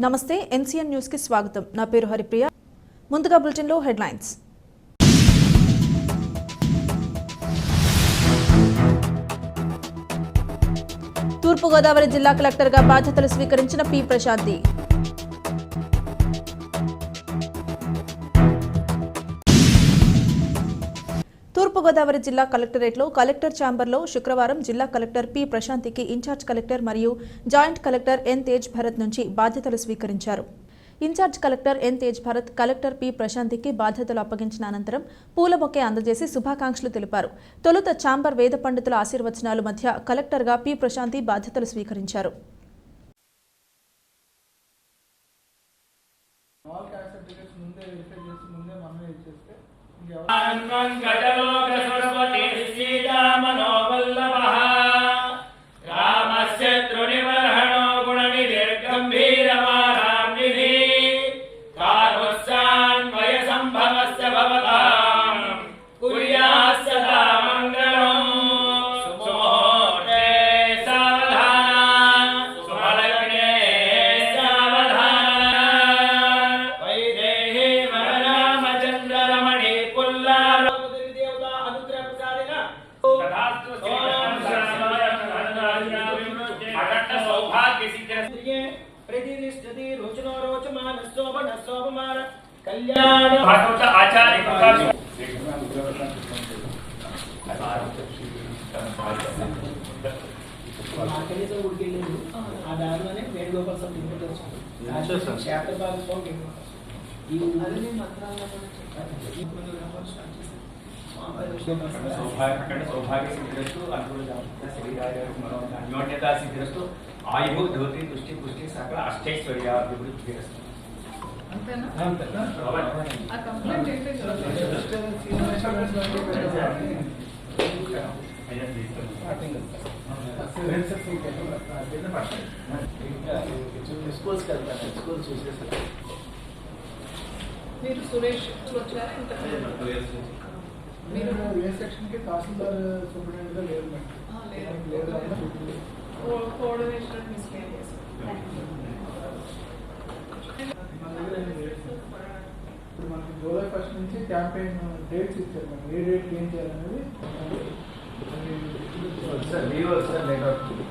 నమస్తే NCN news కి స్వాగతం. నా పేరు హరిప్రియ. ముందుగా బులెటిన్ లో హెడ్లైన్స్. తూర్పు గోదావరి జిల్లా కలెక్టర్ గా బాధ్యతలు స్వీకరించిన పి ప్రశాంతి. తూర్పు గోదావరి జిల్లా కలెక్టరేట్లో కలెక్టర్ ఛాంబర్లో శుక్రవారం జిల్లా కలెక్టర్ పి ప్రశాంతికి ఇన్ఛార్జ్ కలెక్టర్ మరియు joint collector N Tej Bharat నుంచి బాధ్యతలు స్వీకరించారు. Incharge collector N Tej Bharat collector P ప్రశాంతికి బాధ్యతలు అప్పగించిన అనంతరం పూల బొకే అందజేసి శుభాకాంక్షలు తెలిపారు. తొలుత ఛాంబర్ వేద పండితుల ఆశీర్వచనాల మధ్య కలెక్టర్గా పి ప్రశాంతి బాధ్యతలు స్వీకరించారు. सौभाग्य सिद्धिरस्तु अन्योन्यता सिद्धिरस्तु आयु धोति तुष्टि पुष्टि सकल अष्टैश्वर्याभिवृद्धिरस्तु. మీరు సురేష్ వచ్చారా? మీరు ఏ సెక్షన్ కి తహసీల్దార్ సూపరింటెండెంట్ గా లేరు మేడం. కోఆర్డినేషన్ మిస్టేక్ ఇప్పుడు మనకి జూలై 1 నుంచి క్యాంపెయిన్ డేట్స్ ఇచ్చారు మేడం. ఏ డేట్ ఏం చేయాలనేది సార్ లీవ్ సార్ లేట్ అవుతుంది.